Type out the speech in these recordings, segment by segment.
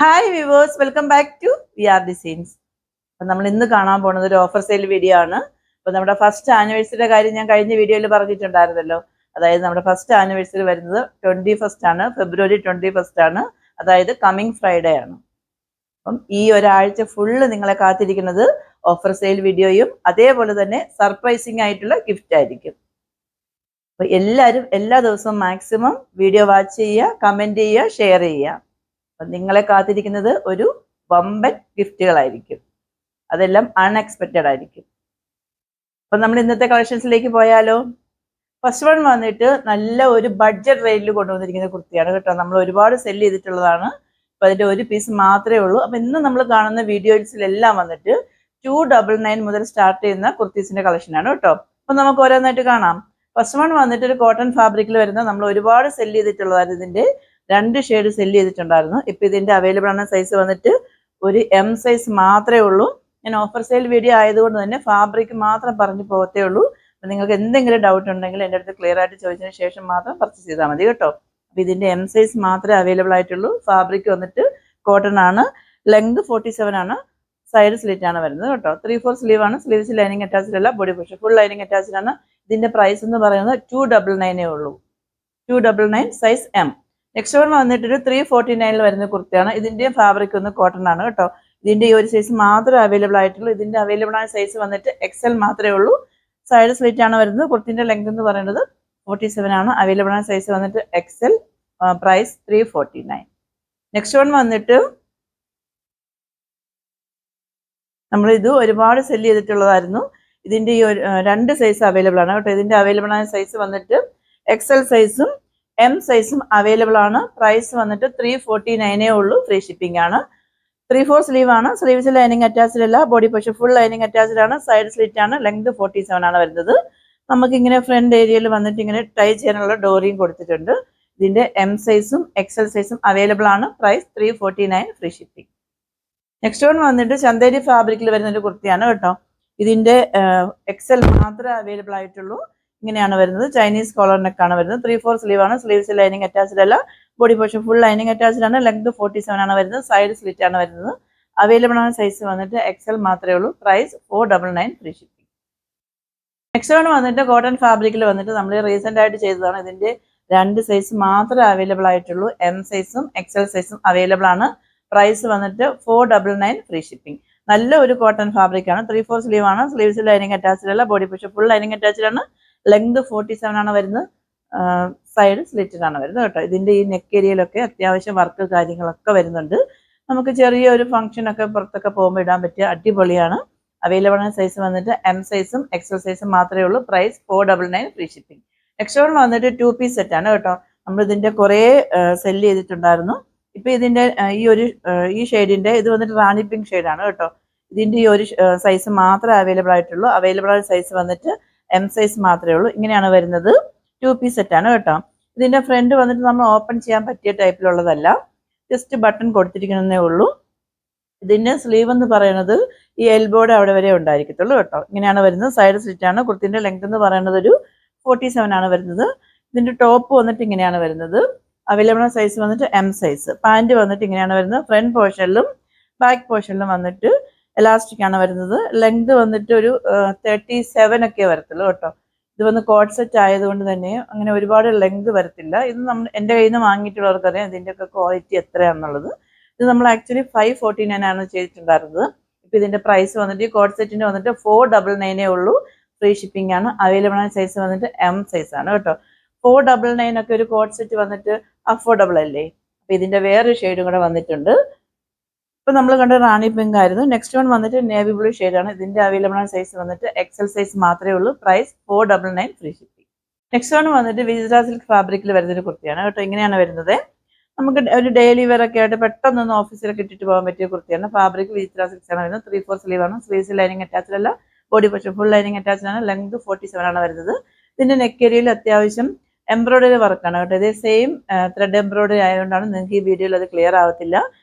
Hi viewers, welcome back to VR designs. അപ്പം നമ്മൾ ഇന്ന് കാണാൻ പോകുന്നത് ഒരു ഓഫർ സെയിൽ വീഡിയോ ആണ്. അപ്പോൾ നമ്മുടെ ഫസ്റ്റ് ആനിവേഴ്സറിയുടെ കാര്യം ഞാൻ കഴിഞ്ഞ വീഡിയോയിൽ പറഞ്ഞിട്ടുണ്ടായിരുന്നല്ലോ. അതായത് നമ്മുടെ ഫസ്റ്റ് ആനിവേഴ്സറി വരുന്നത് 21 ആണ്, ഫെബ്രുവരി 21 ആണ്. അതായത് കമ്മിങ് ഫ്രൈഡേ ആണ്. അപ്പം ഈ ഒരാഴ്ച ഫുള്ള് നിങ്ങളെ കാത്തിരിക്കുന്നത് ഓഫർ സെയിൽ വീഡിയോയും അതേപോലെ തന്നെ സർപ്രൈസിങ് ആയിട്ടുള്ള ഗിഫ്റ്റ് ആയിരിക്കും. അപ്പോൾ എല്ലാവരും എല്ലാ ദിവസവും മാക്സിമം വീഡിയോ വാച്ച് ചെയ്യുക, കമൻറ്റ് ചെയ്യുക, ഷെയർ ചെയ്യുക. അപ്പം നിങ്ങളെ കാത്തിരിക്കുന്നത് ഒരു വമ്പൻ ഗിഫ്റ്റുകളായിരിക്കും. അതെല്ലാം അൺഎക്സ്പെക്റ്റഡ് ആയിരിക്കും. അപ്പം നമ്മൾ ഇന്നത്തെ കളക്ഷൻസിലേക്ക് പോയാലോ. ഫസ്റ്റ് വൺ വന്നിട്ട് നല്ല ഒരു ബഡ്ജറ്റ് റേറ്റിൽ കൊണ്ടുവന്നിരിക്കുന്ന കുർത്തിയാണ് കേട്ടോ. നമ്മൾ ഒരുപാട് സെല് ചെയ്തിട്ടുള്ളതാണ്. അപ്പം അതിൻ്റെ ഒരു പീസ് മാത്രമേ ഉള്ളൂ. അപ്പം ഇന്ന് നമ്മൾ കാണുന്ന വീഡിയോസിലെല്ലാം വന്നിട്ട് 299 മുതൽ സ്റ്റാർട്ട് ചെയ്യുന്ന കുർത്തീസിന്റെ കളക്ഷനാണ് കേട്ടോ. അപ്പം നമുക്ക് ഓരോന്നായിട്ട് കാണാം. ഫസ്റ്റ് വൺ വന്നിട്ട് ഒരു കോട്ടൺ ഫാബ്രിക്കിൽ വരുന്ന നമ്മൾ ഒരുപാട് സെല് ചെയ്തിട്ടുള്ളതാണ്. ഇതിന്റെ 2 ഷെയ്ഡ് സെല് ചെയ്തിട്ടുണ്ടായിരുന്നു. ഇപ്പം ഇതിന്റെ അവൈലബിൾ ആണ് സൈസ് വന്നിട്ട് ഒരു M സൈസ് മാത്രമേ ഉള്ളൂ. ഞാൻ ഓഫർ സെയിൽ വീഡിയോ ആയതുകൊണ്ട് തന്നെ ഫാബ്രിക് മാത്രം പറഞ്ഞു പോകത്തേ ഉള്ളൂ. അപ്പം നിങ്ങൾക്ക് എന്തെങ്കിലും ഡൗട്ട് ഉണ്ടെങ്കിൽ എൻ്റെ അടുത്ത് ക്ലിയർ ആയിട്ട് ചോദിച്ചതിന് ശേഷം മാത്രം പർച്ചേസ് ചെയ്താൽ മതി കേട്ടോ. അപ്പം ഇതിന്റെ M സൈസ് മാത്രമേ അവൈലബിൾ ആയിട്ടുള്ളൂ. ഫാബ്രിക് വന്നിട്ട് കോട്ടൺ ആണ്. ലെങ്ത് 47 ആണ്. സൈഡ് സ്ലിറ്റ് ആണ് വരുന്നത് കേട്ടോ. 3/4 സ്ലീവ് ആണ്. സ്ലീവ്സ് ലൈനിങ് അറ്റാച്ച്ഡ് അല്ല, body portion full lining attached ആണ്. ഇതിന്റെ പ്രൈസ് എന്ന് പറയുന്നത് 299 ഉള്ളൂ. 299 സൈസ് M. നെക്സ്റ്റ് വൺ വന്നിട്ട് ഒരു 349 വരുന്ന കുർത്തിയാണ്. ഇതിന്റെ ഫാബ്രിക് ഒന്ന് കോട്ടൺ ആണ് കേട്ടോ. ഇതിന്റെ ഈ ഒരു സൈസ് മാത്രമേ അവൈലബിൾ ആയിട്ടുള്ളൂ. ഇതിന്റെ അവൈലബിൾ ആയ സൈസ് വന്നിട്ട് XL മാത്രമേ ഉള്ളൂ. സൈഡ് സ്ലിറ്റ് ആണ് വരുന്നത്. കുർത്തിന്റെ ലെങ്ത് എന്ന് പറയുന്നത് 47 ആണ്. അവൈലബിൾ ആയ സൈസ് വന്നിട്ട് XL. പ്രൈസ് 349. നെക്സ്റ്റ് വൺ വന്നിട്ട് നമ്മൾ ഇത് ഒരുപാട് സെല് ചെയ്തിട്ടുള്ളതായിരുന്നു. ഇതിന്റെ ഈ 2 സൈസ് അവൈലബിൾ ആണ് കേട്ടോ. ഇതിന്റെ അവൈലബിൾ ആയ സൈസ് വന്നിട്ട് XL സൈസും M സൈസും അവൈലബിൾ ആണ്. പ്രൈസ് വന്നിട്ട് 349 ഉള്ളൂ. ഫ്രീ ഷിപ്പിംഗ് ആണ്. 3/4 സ്ലീവ് ആണ്. സ്ലീവ്സ് ലൈനിങ് അറ്റാച്ച്ഡ് അല്ല, body portion full lining attached ആണ്. സൈഡ് സ്ലിറ്റ് ആണ്. ലെങ്ത് 47 ആണ് വരുന്നത്. നമുക്ക് ഇങ്ങനെ ഫ്രണ്ട് ഏരിയയിൽ വന്നിട്ട് ഇങ്ങനെ ടൈ ചെയ്യാനുള്ള ഡോറിയും കൊടുത്തിട്ടുണ്ട്. ഇതിന്റെ M സൈസും XL സൈസും അവൈലബിൾ ആണ്. Price 349 free shipping. Next one വന്നിട്ട് ചന്തേരി ഫാബ്രിക്കിൽ വരുന്ന ഒരു കുർത്തിയാണ് കേട്ടോ. ഇതിന്റെ XL മാത്രമേ അവൈലബിൾ ആയിട്ടുള്ളൂ. ഇങ്ങനെയാണ് വരുന്നത്. ചൈനീസ് കോളർ നെക്കാണ് വരുന്നത്. 3/4 സ്ലീവ് ആണ്. സ്ലീവ്സ് ലൈനിങ് അറ്റാച്ച്ഡ് അല്ല, body portion full lining attached ആണ്. ലെങ്ത് 47 ആണ് വരുന്നത്. സൈഡ് സ്ലിറ്റ് ആണ് വരുന്നത്. അവൈലബിൾ ആണ് സൈസ് വന്നിട്ട് XL മാത്രമേ ഉള്ളൂ. Price 499 free shipping. Next one വന്നിട്ട് കോട്ടൺ ഫാബ്രിക്കിൽ വന്നിട്ട് നമ്മൾ റീസെന്റ് ആയിട്ട് ചെയ്തതാണ്. ഇതിന്റെ 2 സൈസ് മാത്രമേ അവൈലബിൾ ആയിട്ടുള്ളൂ. M സൈസും XL സൈസും അവൈലബിൾ ആണ്. പ്രൈസ് വന്നിട്ട് 499 ഫ്രീ ഷിപ്പിംഗ്. നല്ല ഒരു കോട്ടൺ ഫാബ്രിക് ആണ്. 3/4 സ്ലീവ് ആണ്. സ്ലീവ്സ് ലൈനിങ് അറ്റാച്ച്ഡ് അല്ല, body portion full lining attached ആണ്. ലെങ്ത് 47 ആണ് വരുന്നത്. സൈഡ് സ്ലിറ്റഡ് ആണ് വരുന്നത് കേട്ടോ. ഇതിന്റെ ഈ നെക്ക് ഏരിയയിലൊക്കെ അത്യാവശ്യം വർക്ക് കാര്യങ്ങളൊക്കെ വരുന്നുണ്ട്. നമുക്ക് ചെറിയൊരു ഫംഗ്ഷൻ ഒക്കെ പുറത്തൊക്കെ പോകുമ്പോൾ ഇടാൻ പറ്റിയ അടിപൊളിയാണ്. അവൈലബിൾ ആയ സൈസ് വന്നിട്ട് M സൈസും XL സൈസും മാത്രമേ ഉള്ളൂ. Price 499 free shipping. Next one വന്നിട്ട് 2 പീസ് സെറ്റ് ആണ് കേട്ടോ. നമ്മൾ ഇതിന്റെ കുറേ സെല് ചെയ്തിട്ടുണ്ടായിരുന്നു. ഇപ്പൊ ഇതിന്റെ ഈ ഷെയ്ഡിന്റെ ഇത് വന്നിട്ട് റാണി പിങ്ക് ഷെയ്ഡാണ് കേട്ടോ. ഇതിന്റെ ഈ ഒരു സൈസ് മാത്രമേ അവൈലബിൾ ആയിട്ടുള്ളൂ. അവൈലബിൾ ആയ സൈസ് വന്നിട്ട് M സൈസ് മാത്രമേ ഉള്ളൂ. ഇങ്ങനെയാണ് വരുന്നത്. 2 പീസ് സെറ്റ് ആണ് കേട്ടോ. ഇതിന്റെ ഫ്രണ്ട് വന്നിട്ട് നമ്മൾ ഓപ്പൺ ചെയ്യാൻ പറ്റിയ ടൈപ്പിലുള്ളതല്ല, ജസ്റ്റ് ബട്ടൺ കൊടുത്തിരിക്കുന്നതേ ഉള്ളൂ. ഇതിന്റെ സ്ലീവ് എന്ന് പറയുന്നത് ഈ എൽബോയുടെ അവിടെ വരെ ഉണ്ടായിരിക്കത്തുള്ളൂ കേട്ടോ. ഇങ്ങനെയാണ് വരുന്നത്. സൈഡ് സ്ലിറ്റ് ആണ്. കുർത്തിന്റെ ലെങ്ത് എന്ന് പറയുന്നത് ഒരു 47 ആണ് വരുന്നത്. ഇതിന്റെ ടോപ്പ് വന്നിട്ട് ഇങ്ങനെയാണ് വരുന്നത്. അവൈലബിൾ സൈസ് വന്നിട്ട് M സൈസ്. പാന്റ് വന്നിട്ട് ഇങ്ങനെയാണ് വരുന്നത്. ഫ്രണ്ട് പോർഷനിലും ബാക്ക് പോർഷനിലും വന്നിട്ട് എലാസ്റ്റിക് ആണ് വരുന്നത്. ലെങ്ത് വന്നിട്ട് ഒരു 37 ഒക്കെ വരത്തുള്ളൂ കേട്ടോ. ഇത് വന്ന് കോഡ് സെറ്റ് ആയതുകൊണ്ട് തന്നെ അങ്ങനെ ഒരുപാട് ലെങ്ത് വരത്തില്ല. ഇത് നമ്മൾ എൻ്റെ കയ്യിൽ നിന്ന് വാങ്ങിയിട്ടുള്ളവർക്കറിയാം ഇതിൻ്റെയൊക്കെ ക്വാളിറ്റി എത്രയാണെന്നുള്ളത്. ഇത് നമ്മൾ ആക്ച്വലി 549 ആണ് ചെയ്തിട്ടുണ്ടായിരുന്നത്. ഇപ്പം ഇതിന്റെ പ്രൈസ് വന്നിട്ട് ഈ കോഡ് സെറ്റിന്റെ വന്നിട്ട് 499 ഉള്ളൂ. ഫ്രീ ഷിപ്പിംഗ് ആണ്. അവൈലബിൾ ആയ സൈസ് വന്നിട്ട് M സൈസ് ആണ് കേട്ടോ. 499 ഒക്കെ ഒരു കോഡ് സെറ്റ് വന്നിട്ട് അഫോർഡബിൾ അല്ലേ. അപ്പൊ ഇതിന്റെ വേറൊരു ഷെയ്ഡും കൂടെ വന്നിട്ടുണ്ട്. ഇപ്പൊ നമ്മൾ കണ്ട റാണി പിങ്ക് ആയിരുന്നു. നെക്സ്റ്റ് വൺ വന്നിട്ട് നേവി ബ്ലൂ ഷെയ്ഡാണ്. ഇതിന്റെ അവൈലബിൾ ആയ സൈസ് വന്നിട്ട് XL സൈസ് മാത്രമേ ഉള്ളൂ. Price 499 free shipping. Next one വന്നിട്ട് വിജിറ സിൽക്ക് ഫാബ്രിക്കിൽ വരുന്നൊരു കുർത്തിയാണ് കേട്ടോ. ഇങ്ങനെയാണ് വരുന്നത്. നമുക്ക് ഒരു ഡെയിലി വെയർ ഒക്കെ ആയിട്ട് പെട്ടെന്നൊന്ന് ഓഫീസിലൊക്കെ ഇട്ടിട്ട് പോകാൻ പറ്റിയ കുർത്തിയാണ്. ഫാബ്രിക് വിജിറ സിൽക്സ് ആണ് വരുന്നത്. 3/4 സ്ലീവ് ആണ്. സ്ലീവ്സ് ലൈനിങ് അറ്റാച്ച്ഡ് അല്ല, body portion full lining attached ആണ്. ലെങ്ത് 47 ആണ് വരുന്നത്. ഇതിന്റെ നെക്ക് ഏരിയയിൽ അത്യാവശ്യം എംബ്രോയിഡറി വർക്കാണ് കേട്ടോ. ഇതേ സെയിം ത്രെഡ് എംബ്രോയിഡറി ആയതുകൊണ്ടാണ് നിങ്ങൾക്ക് ഈ വീഡിയോയിൽ അത് ക്ലിയർ ആവത്തില്ല.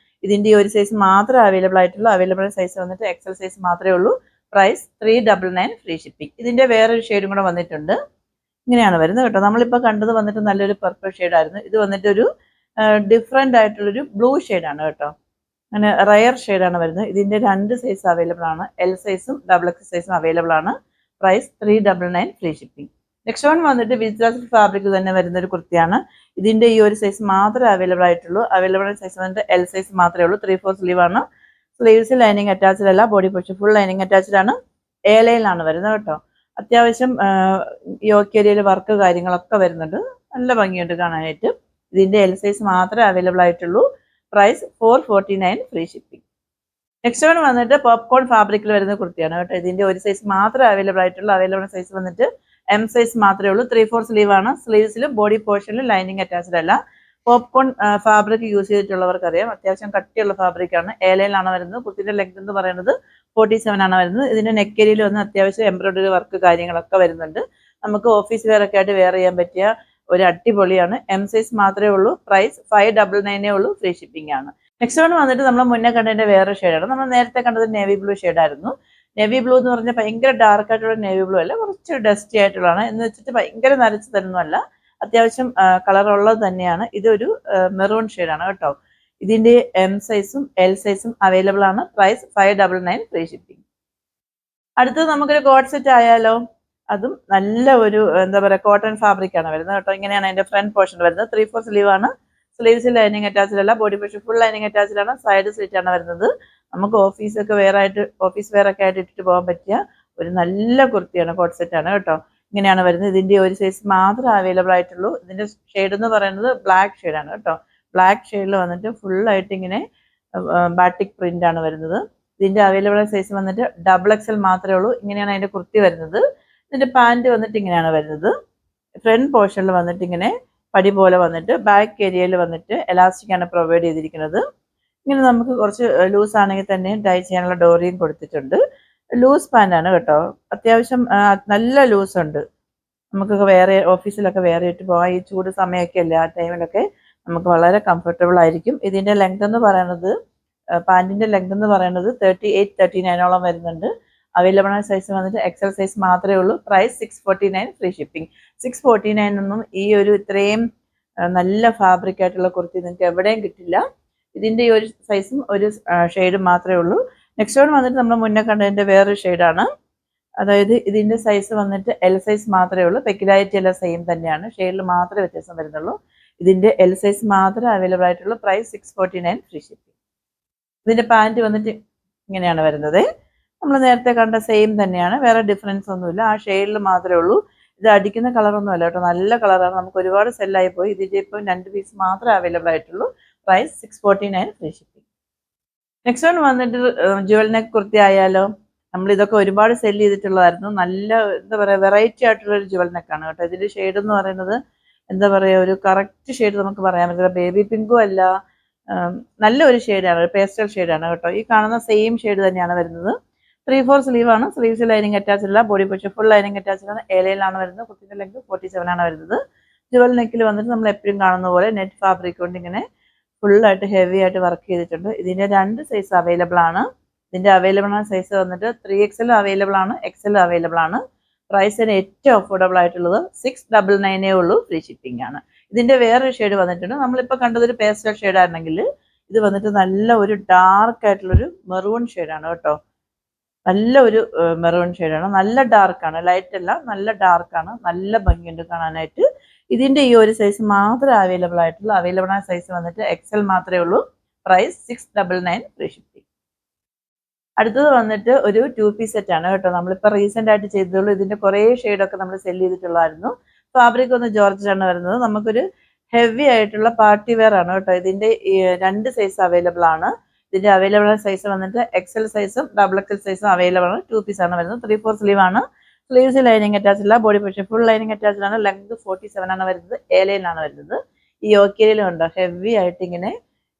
ഇതിന്റെ ഈ ഒരു സൈസ് മാത്രമേ അവൈലബിൾ ആയിട്ടുള്ളൂ. അവൈലബിൾ സൈസ് വന്നിട്ട് XL സൈസ് മാത്രമേ ഉള്ളൂ. Price 399 free shipping. ഇതിന്റെ വേറൊരു ഷെയ്ഡും കൂടെ വന്നിട്ടുണ്ട്. ഇങ്ങനെയാണ് വരുന്നത് കേട്ടോ. നമ്മളിപ്പോൾ കണ്ടത് വന്നിട്ട് നല്ലൊരു പർപ്പിൾ ഷെയ്ഡായിരുന്നു. ഇത് വന്നിട്ട് ഒരു ഡിഫറെന്റ് ആയിട്ടുള്ളൊരു ബ്ലൂ ഷെയ്ഡാണ് കേട്ടോ. അങ്ങനെ റയർ ഷെയ്ഡാണ് വരുന്നത്. ഇതിൻ്റെ 2 സൈസ് അവൈലബിൾ ആണ്. എൽ സൈസും XXL സൈസും അവൈലബിൾ ആണ്. Price 399 free shipping. Next one വന്നിട്ട് വിസ്റ്റാസ് ഫാബ്രിക് തന്നെ വരുന്ന ഒരു കുർത്തിയാണ്. ഇതിൻ്റെ ഈ ഒരു സൈസ് മാത്രമേ അവൈലബിൾ ആയിട്ടുള്ളൂ. അവൈലബിൾ സൈസ് വന്നിട്ട് എൽ സൈസ് മാത്രമേ ഉള്ളൂ. 3/4 സ്ലീവ് ആണ്. സ്ലീവ്സ് ലൈനിങ് അറ്റാച്ച്ഡ് അല്ല, body portion full lining attached ആണ്. എ ലൈനിലാണ് വരുന്നത് കേട്ടോ. അത്യാവശ്യം യോക്ക് ഏരിയയിൽ വർക്ക് കാര്യങ്ങളൊക്കെ വരുന്നുണ്ട്. നല്ല ഭംഗിയുണ്ട് കാണാനായിട്ട്. ഇതിൻ്റെ എൽ സൈസ് മാത്രമേ അവൈലബിൾ ആയിട്ടുള്ളൂ. Price 449 free shipping. Next one വന്നിട്ട് പോപ്കോൺ ഫാബ്രിക്കിൽ വരുന്ന കുർത്തിയാണ് കേട്ടോ. ഇതിൻ്റെ ഒരു സൈസ് മാത്രമേ അവൈലബിൾ ആയിട്ടുള്ളൂ. അവൈലബിൾ സൈസ് വന്നിട്ട് എം സൈസ് മാത്രമേ ഉള്ളൂ. 3/4 സ്ലീവ് ആണ്. സ്ലീവ്സിലും ബോഡി പോർഷനിലും ലൈനിങ് അറ്റാച്ച്ഡ് അല്ല. പോപ്കോൺ ഫാബ്രിക് യൂസ് ചെയ്തിട്ടുള്ളവർക്ക് അറിയാം, അത്യാവശ്യം കട്ടിയുള്ള ഫാബ്രിക് ആണ്. എ ലൈനിലാണ് വരുന്നത്. കുർത്തിൻ്റെ ലെങ്ത് എന്ന് പറയുന്നത് 47 ആണ് വരുന്നത്. ഇതിൻ്റെ നെക്കേരിയിൽ വന്ന് അത്യാവശ്യം എംബ്രോയിഡറി വർക്ക് കാര്യങ്ങളൊക്കെ വരുന്നുണ്ട്. നമുക്ക് ഓഫീസ് വെയർ ഒക്കെ ആയിട്ട് വെയർ ചെയ്യാൻ പറ്റിയ ഒരു അടിപൊളിയാണ്. എം സൈസ് മാത്രമേ ഉള്ളൂ. പ്രൈസ് 599 ഉള്ളൂ. ഫ്രീ ഷിപ്പിംഗ് ആണ്. നെക്സ്റ്റ് വൺ വന്നിട്ട് നമ്മൾ മുന്നേ കണ്ടതിന്റെ വേറെ ഷെയ്ഡാണ്. നമ്മൾ നേരത്തെ കണ്ടത് നേവി ബ്ലൂ ഷെയ്ഡായിരുന്നു. നേവി ബ്ലൂ എന്ന് പറഞ്ഞാൽ ഭയങ്കര ഡാർക്ക് ആയിട്ടുള്ള നേവി ബ്ലൂ അല്ല, കുറച്ച് ഡസ്റ്റി ആയിട്ടുള്ളതാണ്. എന്ന് വെച്ചിട്ട് ഭയങ്കര നരച്ച് തരുന്നതല്ല, അത്യാവശ്യം കളറുള്ളത് തന്നെയാണ്. ഇതൊരു മെറൂൺ ഷെയ്ഡാണ് കേട്ടോ. ഇതിന്റെ എം സൈസും എൽ സൈസും അവൈലബിൾ ആണ്. Price 599 free shipping. അടുത്തത് നമുക്കൊരു കോട്ട് സെറ്റ് ആയാലോ. അതും നല്ല ഒരു എന്താ പറയുക കോട്ടൺ ഫാബ്രിക് ആണ് വരുന്നത് കേട്ടോ. ഇങ്ങനെയാണ് അതിന്റെ ഫ്രണ്ട് പോർഷൻ വരുന്നത്. 3/4 സ്ലീവ് ആണ്. സ്ലീവ്സ് ലൈനിങ് അറ്റാച്ച്ഡ് അല്ല, body portion full lining attached ആണ്. സൈഡ് സ്ലിറ്റ് ആണ് വരുന്നത്. നമുക്ക് ഓഫീസ് വെയർ ഒക്കെ ആയിട്ട് ഇട്ടിട്ട് പോകാൻ പറ്റിയ ഒരു നല്ല കുർത്തിയാണ്. കോട്ട് സെറ്റ് ആണ് കേട്ടോ. ഇങ്ങനെയാണ് വരുന്നത്. ഇതിന്റെ ഒരു സൈസ് മാത്രമേ അവൈലബിൾ ആയിട്ടുള്ളൂ. ഇതിന്റെ ഷെയ്ഡ് എന്ന് പറയുന്നത് ബ്ലാക്ക് ഷെയ്ഡാണ് കേട്ടോ. ബ്ലാക്ക് ഷെയ്ഡിൽ വന്നിട്ട് ഫുൾ ആയിട്ട് ഇങ്ങനെ ബാറ്റിക് പ്രിന്റ് ആണ് വരുന്നത്. ഇതിന്റെ അവൈലബിൾ സൈസ് വന്നിട്ട് XXL മാത്രമേ ഉള്ളൂ. ഇങ്ങനെയാണ് അതിന്റെ കുർത്തി വരുന്നത്. ഇതിന്റെ പാന്റ് വന്നിട്ട് ഇങ്ങനെയാണ് വരുന്നത്. ഫ്രണ്ട് പോർഷനിൽ വന്നിട്ട് ഇങ്ങനെ പടി പോലെ വന്നിട്ട് ബാക്ക് ഏരിയയിൽ വന്നിട്ട് എലാസ്റ്റിക് ആണ് പ്രൊവൈഡ് ചെയ്തിരിക്കുന്നത്. ഇങ്ങനെ നമുക്ക് കുറച്ച് ലൂസ് ആണെങ്കിൽ തന്നെ ടൈ ചെയ്യാനുള്ള ഡോറിയും കൊടുത്തിട്ടുണ്ട്. ലൂസ് പാൻ്റ് ആണ് കേട്ടോ. അത്യാവശ്യം നല്ല ലൂസ് ഉണ്ട്. നമുക്കൊക്കെ വേറെ ഓഫീസിലൊക്കെ വേറെ ഇട്ട് പോകാം. ഈ ചൂട് സമയമൊക്കെ അല്ലേ, ആ ടൈമിലൊക്കെ നമുക്ക് വളരെ കംഫർട്ടബിൾ ആയിരിക്കും. ഇതിന്റെ ലെങ്ത് എന്ന് പറയുന്നത് പാൻറ്റിന്റെ ലെങ്ത് എന്ന് പറയുന്നത് 38-39 വരുന്നുണ്ട്. അവൈലബിൾ ആയ സൈസ് വന്നിട്ട് XL സൈസ് മാത്രമേ ഉള്ളൂ. Price 649 free shipping. 649 ഒന്നും ഈ ഒരു ഇത്രയും നല്ല ഫാബ്രിക് ആയിട്ടുള്ള കുർത്തി നിങ്ങൾക്ക് എവിടെയും കിട്ടില്ല. ഇതിന്റെ ഈ ഒരു സൈസും ഒരു ഷെയ്ഡും മാത്രമേ ഉള്ളൂ. നെക്സ്റ്റ് വൺ വന്നിട്ട് നമ്മൾ മുന്നേ കണ്ടതിന്റെ വേറൊരു ഷെയ്ഡാണ്. അതായത് ഇതിന്റെ സൈസ് വന്നിട്ട് എൽ സൈസ് മാത്രമേ ഉള്ളൂ. പെക്കിലാരിറ്റി എല്ലാം സെയിം തന്നെയാണ്. ഷെയ്ഡിൽ മാത്രമേ വ്യത്യാസം വരുന്നുള്ളൂ. ഇതിന്റെ എൽ സൈസ് മാത്രമേ അവൈലബിൾ ആയിട്ടുള്ളൂ. Price 649 free shipping. ഇതിന്റെ പാൻറ് വന്നിട്ട് ഇങ്ങനെയാണ് വരുന്നത്. നമ്മൾ നേരത്തെ കണ്ട സെയിം തന്നെയാണ്, വേറെ ഡിഫറൻസ് ഒന്നുമില്ല. ആ ഷെയ്ഡിൽ മാത്രമേ ഉള്ളൂ. ഇത് അടിക്കുന്ന കളറൊന്നും അല്ല കേട്ടോ, നല്ല കളറാണ്. നമുക്ക് ഒരുപാട് സെല്ലായി പോയി. ഇതിന്റെ ഇപ്പം 2 പീസ് മാത്രമേ അവൈലബിൾ ആയിട്ടുള്ളൂ. Price 649 free shipping. Next one വന്നിട്ട് ജുവൽ നെക്ക് കുർത്തി ആയാലോ. നമ്മൾ ഇതൊക്കെ ഒരുപാട് സെല് ചെയ്തിട്ടുള്ളതായിരുന്നു. നല്ല എന്താ പറയുക വെറൈറ്റി ആയിട്ടുള്ള ഒരു ജുവൽ നെക്കാണ് കേട്ടോ. ഇതിന്റെ ഷെയ്ഡ് എന്ന് പറയുന്നത് എന്താ പറയുക ഒരു കറക്റ്റ് ഷെയ്ഡ് നമുക്ക് പറയാൻ പറ്റില്ല. ബേബി പിങ്കും അല്ല, നല്ല ഒരു ഷെയ്ഡാണ്, ഒരു പേസ്റ്റൽ ഷെയ്ഡാണ് കേട്ടോ. ഈ കാണുന്ന സെയിം ഷെയ്ഡ് തന്നെയാണ് വരുന്നത്. 3/4 സ്ലീവ് ആണ്. സ്ലീവ്സ് ലൈനിങ് അറ്റാച്ച്ഡ് അല്ല, body portion full lining attached ആണ്. ഏലയിലാണ് വരുന്നത്. കുട്ടിന്റെ ലെങ്ത് 47 ആണ് വരുന്നത്. ജുവൽ നെക്കിൽ വന്നിട്ട് നമ്മൾ എപ്പോഴും കാണുന്ന പോലെ നെറ്റ് ഫാബ്രിക് കൊണ്ട് ഇങ്ങനെ ഫുള്ളായിട്ട് ഹെവി ആയിട്ട് വർക്ക് ചെയ്തിട്ടുണ്ട്. ഇതിന്റെ 2 സൈസ് അവൈലബിൾ ആണ്. ഇതിന്റെ അവൈലബിൾ ആണ് സൈസ് വന്നിട്ട് 3XL അവൈലബിൾ ആണ്, XL അവൈലബിൾ ആണ്. പ്രൈസിന് ഏറ്റവും അഫോർഡബിൾ ആയിട്ടുള്ളത് 699 ഉള്ളൂ. ഫ്രീ ഷിപ്പിംഗ് ആണ്. ഇതിന്റെ വേറൊരു ഷെയ്ഡ് വന്നിട്ടുണ്ട്. നമ്മളിപ്പോൾ കണ്ടത് ഒരു പേസ്റ്റൽ ഷെയ്ഡ് ആണെങ്കിൽ ഇത് വന്നിട്ട് നല്ല ഒരു ഡാർക്ക് ആയിട്ടുള്ളൊരു മെറൂൺ ഷെയ്ഡാണ് കേട്ടോ. നല്ല ഒരു മെറൂൺ ഷെയ്ഡാണ്. നല്ല ഡാർക്കാണ്, ലൈറ്റ് അല്ല, നല്ല ഡാർക്കാണ്. നല്ല ഭംഗിയുണ്ട് കാണാനായിട്ട്. ഇതിന്റെ ഈ ഒരു സൈസ് മാത്രമേ അവൈലബിൾ ആയിട്ടുള്ളൂ. അവൈലബിൾ ആയ സൈസ് വന്നിട്ട് XL മാത്രമേ ഉള്ളൂ. Price 699 free shipping. അടുത്തത് വന്നിട്ട് ഒരു 2 പീസ് സെറ്റ് ആണ് കേട്ടോ. നമ്മളിപ്പോൾ റീസെന്റ് ആയിട്ട് ചെയ്തതുള്ളൂ. ഇതിന്റെ കുറേ ഷെയ്ഡൊക്കെ നമ്മൾ സെല് ചെയ്തിട്ടുള്ളായിരുന്നു. ഫാബ്രിക് ഒന്ന് ജോർജറ്റാണ് വരുന്നത്. നമുക്കൊരു ഹെവി ആയിട്ടുള്ള പാർട്ടി വെയർ ആണ് കേട്ടോ. ഇതിന്റെ 2 സൈസ് അവൈലബിൾ ആണ്. ഇതിന്റെ അവൈലബിൾ സൈസ് വന്നിട്ട് XL സൈസും XXL സൈസും അവൈലബിൾ ആണ്. 2 പീസ് ആണ് വരുന്നത്. 3/4 സ്ലീവ് ആണ്. സ്ലീവ്സ് ലൈനിങ് അറ്റാച്ച്ഡ് അല്ല, body portion full lining attached ആണ്. ലെങ്ത് 47 ആണ് വരുന്നത്. എ ലൈനാണ് വരുന്നത്. ഈ യോക്ക് ഏരിയയിലും ഉണ്ടോ ഹെവി ആയിട്ട് ഇങ്ങനെ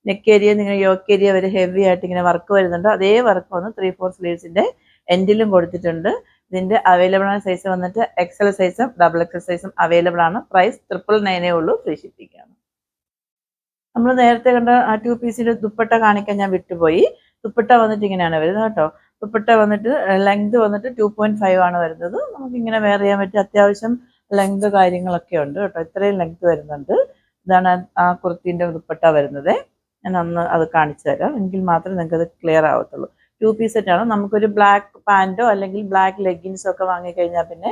നെക്ക് ഏരിയ, നിങ്ങൾ യോക്ക് ഏരിയ വരെ ഹെവി ആയിട്ട് ഇങ്ങനെ വർക്ക് വരുന്നുണ്ട്. അതേ വർക്ക് വന്ന് 3/4 സ്ലീവ്സിന്റെ എൻഡിലും കൊടുത്തിട്ടുണ്ട്. ഇതിന്റെ അവൈലബിൾ ആയ സൈസ് വന്നിട്ട് XL സൈസും XXL സൈസും അവൈലബിൾ ആണ്. പ്രൈസ് 999 ഉള്ളൂ. ഫ്രീ ഷിപ്പിംഗ് ആണ്. നമ്മൾ നേരത്തെ കണ്ട ആ 2 പീസിൽ ദുപ്പട്ട കാണിക്കാൻ ഞാൻ വിട്ടുപോയി. ദുപ്പട്ട വന്നിട്ട് ഇങ്ങനെയാണ് വരുന്നത് കേട്ടോ. ദുപ്പട്ട വന്നിട്ട് ലെങ്ത് വന്നിട്ട് 2.5 ആണ് വരുന്നത്. നമുക്ക് ഇങ്ങനെ വെയർ ചെയ്യാൻ പറ്റും. അത്യാവശ്യം ലെങ്ത് കാര്യങ്ങളൊക്കെ ഉണ്ട് കേട്ടോ. ഇത്രയും ലെങ്ത് വരുന്നുണ്ട്. ഇതാണ് ആ കുർത്തിന്റെ ദുപ്പട്ട വരുന്നത്. ഞാൻ അന്ന് അത് കാണിച്ചു തരാം, എങ്കിൽ മാത്രമേ നിങ്ങൾക്ക് അത് ക്ലിയർ ആവത്തുള്ളൂ. 2 പീസ് സെറ്റാണ്. നമുക്കൊരു ബ്ലാക്ക് പാൻറ്റോ അല്ലെങ്കിൽ ബ്ലാക്ക് ലെഗിൻസോ ഒക്കെ വാങ്ങിക്കഴിഞ്ഞാൽ പിന്നെ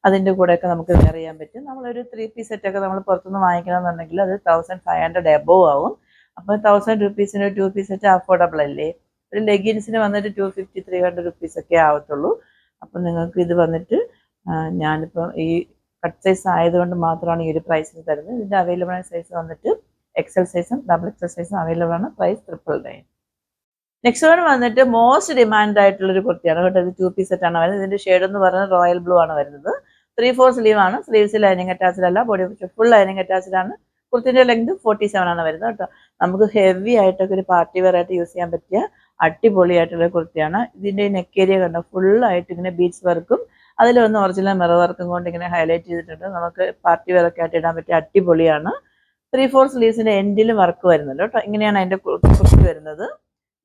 അതിൻ്റെ കൂടെയൊക്കെ നമുക്ക് വെയർ ചെയ്യാൻ പറ്റും. നമ്മളൊരു 3 പീസ് സെറ്റൊക്കെ നമ്മൾ പുറത്തുനിന്ന് വാങ്ങിക്കണമെന്നുണ്ടെങ്കിൽ അത് 1500 എബോവ് ആവും. അപ്പോൾ 1000 റുപ്പീസിന് 2 പീസ് സെറ്റ് അഫോർഡബിൾ അല്ലേ? ഒരു ലെഗിൻസിന് വന്നിട്ട് 250-300 റുപ്പീസ് ഒക്കെ ആവത്തുള്ളൂ. അപ്പം നിങ്ങൾക്ക് ഇത് വന്നിട്ട് ഞാനിപ്പോൾ ഈ കട്ട് സൈസ് ആയതുകൊണ്ട് മാത്രമാണ് ഈ ഒരു പ്രൈസിന് തരുന്നത്. ഇതിൻ്റെ അവൈലബിൾ ആയ സൈസ് വന്നിട്ട് എക്സൽ സൈസും XXL സൈസും അവൈലബിൾ ആണ്. പ്രൈസ് 999. നെക്സ്റ്റ് വൺ വന്നിട്ട് മോസ്റ്റ് ഡിമാൻഡ് ആയിട്ടുള്ളൊരു കുർത്തിയാണ് കേട്ടോ. ഇത് 2 പീസ് സെറ്റ് ആണ് വരുന്നത്. ഇതിൻ്റെ ഷെയ്ഡ് എന്ന് പറയുന്നത് റോയൽ ബ്ലൂ ആണ് വരുന്നത്. 3/4 സ്ലീവ് ആണ്. സ്ലീവ്സ് ലൈനിങ് അറ്റാച്ച്ഡ് അല്ല, ബോഡി ഫുൾ ലൈനിങ് അറ്റാച്ച്ഡ് ആണ്. കുർത്തിൻ്റെ ലെങ്ത് 47 ആണ് വരുന്നത് കേട്ടോ. നമുക്ക് ഹെവി ആയിട്ടൊക്കെ ഒരു പാർട്ടി വെയർ ആയിട്ട് യൂസ് ചെയ്യാൻ പറ്റിയ അടിപൊളിയായിട്ടുള്ള കുർത്തിയാണ്. ഇതിൻ്റെ നെക്ക് ഏരിയ കണ്ടോ, ഫുള്ളായിട്ട് ഇങ്ങനെ ബീഡ്സ് വർക്കും അതിലൊന്ന് ഒറിജിനൽ മിറർ വർക്കും കൊണ്ട് ഇങ്ങനെ ഹൈലൈറ്റ് ചെയ്തിട്ടുണ്ട്. നമുക്ക് പാർട്ടി വെയർ ഒക്കെ ആയിട്ട് ഇടാൻ പറ്റിയ അടിപൊളിയാണ്. 3/4 സ്ലീവ്സിൻ്റെ എൻഡിൽ വർക്ക് വരുന്നുണ്ട് കേട്ടോ. ഇങ്ങനെയാണ് അതിൻ്റെ കുർത്തി വരുന്നത്.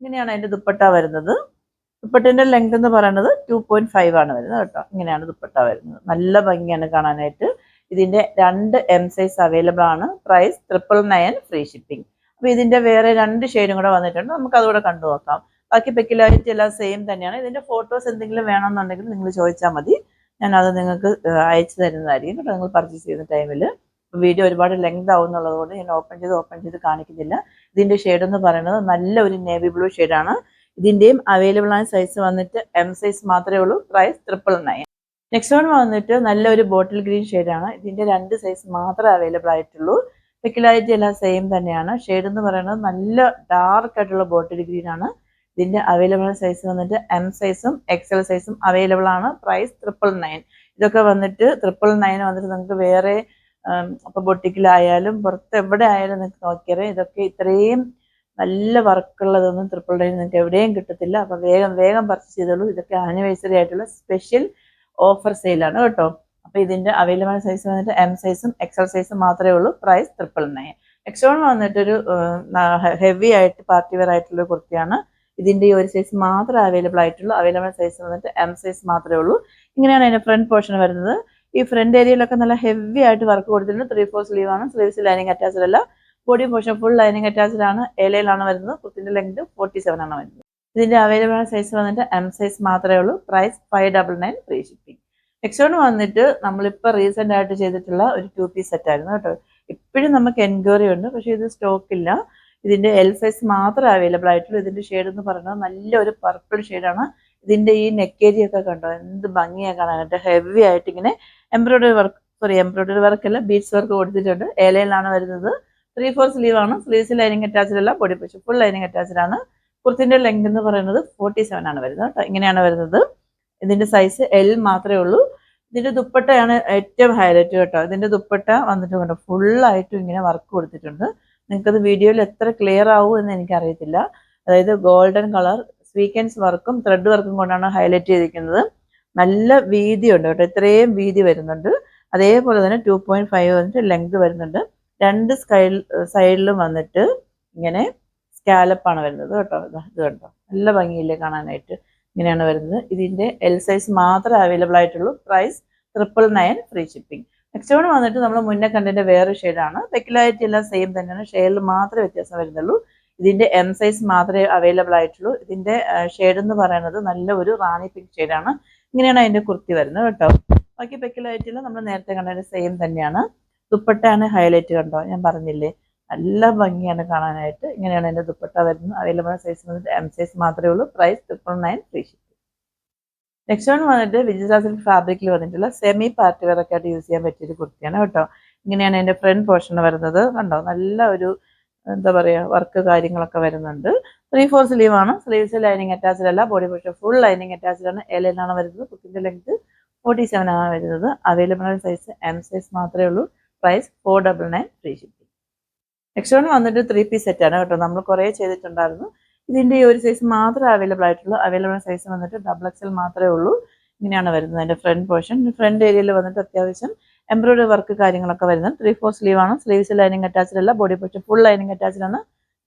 ഇങ്ങനെയാണ് അതിൻ്റെ ദുപ്പട്ട വരുന്നത്. ദുപ്പട്ടേൻ്റെ ലെങ്ത് എന്ന് പറയുന്നത് 2.5 ആണ് വരുന്നത് കേട്ടോ. ഇങ്ങനെയാണ് ദുപ്പട്ട വരുന്നത്. നല്ല ഭംഗിയാണ് കാണാനായിട്ട്. ഇതിൻ്റെ 2 M സൈസ് അവൈലബിൾ ആണ്. Price 999 free shipping. അപ്പോൾ ഇതിൻ്റെ വേറെ 2 ഷെയ്ഡും കൂടെ വന്നിട്ടുണ്ട്. നമുക്ക് അതുകൂടെ കണ്ടു നോക്കാം. ബാക്കി പെക്യുലാരിറ്റി എല്ലാം സെയിം തന്നെയാണ്. ഇതിൻ്റെ ഫോട്ടോസ് എന്തെങ്കിലും വേണമെന്നുണ്ടെങ്കിൽ നിങ്ങൾ ചോദിച്ചാൽ മതി, ഞാനത് നിങ്ങൾക്ക് അയച്ചു തരുന്നതായിരിക്കും കേട്ടോ നിങ്ങൾ പർച്ചേസ് ചെയ്യുന്ന ടൈമിൽ. വീഡിയോ ഒരുപാട് ലെങ്ത് ആവുന്നുള്ളത് കൊണ്ട് ഞാൻ ഓപ്പൺ ചെയ്ത് കാണിക്കുന്നില്ല. ഇതിൻ്റെ ഷെയ്ഡ് എന്ന് പറയുന്നത് നല്ല ഒരു നേവി ബ്ലൂ ഷെയ്ഡാണ്. ഇതിൻ്റെയും അവൈലബിൾ ആയ സൈസ് വന്നിട്ട് M സൈസ് മാത്രമേ ഉള്ളൂ. പ്രൈസ് 999. നെക്സ്റ്റ് വൺ വന്നിട്ട് നല്ലൊരു ബോട്ടിൽ ഗ്രീൻ ഷെയ്ഡാണ്. ഇതിൻ്റെ 2 സൈസ് മാത്രമേ അവൈലബിൾ ആയിട്ടുള്ളൂ. പെക്യുലാരിറ്റി എല്ലാം സെയിം തന്നെയാണ്. ഷെയ്ഡ് എന്ന് പറയുന്നത് നല്ല ഡാർക്ക് ആയിട്ടുള്ള ബോട്ടിൽ ഗ്രീൻ ആണ്. ഇതിൻ്റെ അവൈലബിൾ സൈസ് വന്നിട്ട് M സൈസും XL സൈസും അവൈലബിൾ ആണ്. പ്രൈസ് 999. ഇതൊക്കെ വന്നിട്ട് 999 വന്നിട്ട് നിങ്ങൾക്ക് വേറെ അപ്പോൾ ബൊട്ടിക്കിലായാലും പുറത്ത് എവിടെ ആയാലും നിങ്ങൾക്ക് നോക്കിയാൽ ഇതൊക്കെ ഇത്രയും നല്ല വർക്കുള്ളതൊന്നും 999 നിങ്ങൾക്ക് എവിടെയും കിട്ടത്തില്ല. അപ്പോൾ വേഗം പർച്ചേസ് ചെയ്തോളൂ. ഇതൊക്കെ ആനിവേഴ്സറി ആയിട്ടുള്ള സ്പെഷ്യൽ ഓഫർ സെയിലാണ് കേട്ടോ. അപ്പോൾ ഇതിൻ്റെ അവൈലബിൾ സൈസ് വന്നിട്ട് M സൈസും XL സൈസും മാത്രമേ ഉള്ളൂ. പ്രൈസ് 999. നെക്സ്റ്റ് വൺ വന്നിട്ടൊരു ഹെവി ആയിട്ട് പാർട്ടി വെയർ ആയിട്ടുള്ള കുർത്തിയാണ്. ഇതിൻ്റെ ഈ ഒരു സൈസ് മാത്രമേ അവൈലബിൾ ആയിട്ടുള്ളൂ. അവൈലബിൾ സൈസ് വന്നിട്ട് M സൈസ് മാത്രമേ ഉള്ളൂ. ഇങ്ങനെയാണ് അതിൻ്റെ ഫ്രണ്ട് പോർഷൻ വരുന്നത്. ഈ ഫ്രണ്ട് ഏരിയയിലൊക്കെ നല്ല ഹെവി ആയിട്ട് വർക്ക് കൊടുത്തിട്ടുണ്ട്. 3/4 സ്ലീവ് ആണ്. സ്ലീവ്സ് ലൈനിങ് അറ്റാച്ച്ഡ് അല്ല, body portion full lining attached ആണ്. എലയിലാണ് വരുന്നത്. കുർത്തിൻ്റെ ലെങ്ത് 47 ആണ് വരുന്നത്. ഇതിൻ്റെ അവൈലബിൾ സൈസ് വന്നിട്ട് M സൈസ് മാത്രമേ ഉള്ളൂ. Price 599 free shipping. Next one വന്നിട്ട് നമ്മളിപ്പോൾ റീസെൻ്റ് ആയിട്ട് ചെയ്തിട്ടുള്ള ഒരു 2 പീസ് സെറ്റ് ആയിരുന്നു കേട്ടോ. ഇപ്പോഴും നമുക്ക് എൻക്വയറി ഉണ്ട്, പക്ഷേ ഇത് സ്റ്റോക്ക് ഇല്ല. ഇതിൻ്റെ L സൈസ് മാത്രമേ അവൈലബിൾ ആയിട്ടുള്ളൂ. ഇതിൻ്റെ ഷെയ്ഡ് എന്ന് പറയുന്നത് നല്ലൊരു പർപ്പിൾ ഷെയ്ഡാണ്. ഇതിൻ്റെ ഈ നെക്ക് ഏരിയ ഒക്കെ കണ്ടോ, എന്ത് ഭംഗിയാണ് കാണാനായിട്ട്. ഹെവി ആയിട്ട് ഇങ്ങനെ എംബ്രോയിഡറി വർക്കല്ല, ബീഡ്സ് വർക്ക് കൊടുത്തിട്ടുണ്ട്. എലയിലാണ് വരുന്നത്. 3/4 സ്ലീവ് ആണ്. സ്ലീവ്സ് ലൈനിങ് അറ്റാച്ച്ഡ് അല്ല, body portion full lining attached ആണ്. കുർത്തിൻ്റെ ലെങ്ത് എന്ന് പറയുന്നത് 47 ആണ് വരുന്നത് കേട്ടോ. ഇങ്ങനെയാണ് വരുന്നത്. ഇതിൻ്റെ സൈസ് L മാത്രമേ ഉള്ളൂ. ഇതിൻ്റെ ദുപ്പട്ടയാണ് ഏറ്റവും ഹൈലൈറ്റ് കേട്ടോ. ഇതിൻ്റെ ദുപ്പട്ട വന്നിട്ട് കണ്ടോ, ഫുള്ളായിട്ടും ഇങ്ങനെ വർക്ക് കൊടുത്തിട്ടുണ്ട്. നിങ്ങൾക്കത് വീഡിയോയിൽ എത്ര ക്ലിയർ ആവും എന്ന് എനിക്കറിയത്തില്ല. അതായത് ഗോൾഡൻ കളർ സ്വീക്കൻസ് വർക്കും ത്രെഡ് വർക്കും കൊണ്ടാണ് ഹൈലൈറ്റ് ചെയ്തിരിക്കുന്നത്. നല്ല വീതി ഉണ്ട് കേട്ടോ. ഇത്രയും വീതി വരുന്നുണ്ട്. അതേപോലെ തന്നെ 2.5 വന്നിട്ട് ലെങ്ത് വരുന്നുണ്ട്. 2 സൈഡിലും വന്നിട്ട് ഇങ്ങനെ സ്കാലപ്പാണ് വരുന്നത് കേട്ടോ. ഇത് കണ്ടോ, നല്ല ഭംഗിയില്ലേ കാണാനായിട്ട്. ഇങ്ങനെയാണ് വരുന്നത്. ഇതിൻ്റെ L സൈസ് മാത്രമേ അവൈലബിൾ ആയിട്ടുള്ളൂ. Price 999 free shipping. Next one വന്നിട്ട് നമ്മൾ മുന്നേ കണ്ടതിൻ്റെ വേറെ ഷെയ്ഡാണ്. പെക്യുലാരിറ്റി എല്ലാം സെയിം തന്നെയാണ്. ഷെയ്ഡിൽ മാത്രമേ വ്യത്യാസം വരുന്നുള്ളൂ. ഇതിൻ്റെ M സൈസ് മാത്രമേ അവൈലബിൾ ആയിട്ടുള്ളൂ. ഇതിൻ്റെ ഷെയ്ഡ് എന്ന് പറയുന്നത് നല്ല ഒരു റാണി പിങ്ക് ഷെയ്ഡാണ്. ഇങ്ങനെയാണ് അതിൻ്റെ കുർത്തി വരുന്നത് കേട്ടോ. ബാക്കി പെക്യുലാരിറ്റിയിൽ നമ്മൾ നേരത്തെ കണ്ടതിൻ്റെ സെയിം തന്നെയാണ്. ദുപ്പട്ടയാണ് ഹൈലൈറ്റ് കണ്ടോ, ഞാൻ പറഞ്ഞില്ലേ, നല്ല ഭംഗിയാണ് കാണാനായിട്ട്. ഇങ്ങനെയാണ് അതിൻ്റെ ദുപ്പട്ട വരുന്നത്. അവൈലബിൾ സൈസ് വന്നിട്ട് M സൈസ് മാത്രമേ ഉള്ളൂ. Price 999 free shipping. Next one വന്നിട്ട് വിജിസ സിൽക്ക് ഫാബ്രിക്കിൽ വന്നിട്ടുള്ള സെമി പാർട്ടി വെയർ ഒക്കെ ആയിട്ട് യൂസ് ചെയ്യാൻ പറ്റിയൊരു കുർത്തിയാണ് കേട്ടോ. ഇങ്ങനെയാണ് അതിൻ്റെ ഫ്രണ്ട് പോർഷൻ വരുന്നത് കണ്ടോ. നല്ല ഒരു എന്താ പറയുക, വർക്ക് കാര്യങ്ങളൊക്കെ വരുന്നുണ്ട്. 3/4 സ്ലീവ് ആണ്. സ്ലീവ്സ് ലൈനിങ് അറ്റാച്ച്ഡ് അല്ല, body portion full lining attached ആണ്. എലയിലാണ് വരുന്നത്. കുർത്തിൻ്റെ ലെങ്ത് 47 ആണ് വരുന്നത്. അവൈലബിൾ സൈസ് M സൈസ് മാത്രമേ ഉള്ളൂ. Price 499 free shipping. Next one വന്നിട്ട് 3 പീസ് സെറ്റാണ് കേട്ടോ. നമ്മൾ കുറേ ചെയ്തിട്ടുണ്ടായിരുന്നു. ഇതിൻ്റെ ഈ ഒരു സൈസ് മാത്രമേ അവൈലബിൾ ആയിട്ടുള്ളൂ. അവൈലബിൾ സൈസ് വന്നിട്ട് XXL മാത്രമേ ഉള്ളൂ. ഇങ്ങനെയാണ് വരുന്നത് അതിൻ്റെ ഫ്രണ്ട് പോർഷൻ. ഫ്രണ്ട് ഏരിയയിൽ വന്നിട്ട് അത്യാവശ്യം എംബ്രോയിഡറി വർക്ക് കാര്യങ്ങളൊക്കെ വരുന്നത്. 3/4 സ്ലീവ് ആണ്. സ്ലീവ്സ് ലൈനിങ് അറ്റാച്ച്ഡ് അല്ല, body portion full lining attached ആണ്.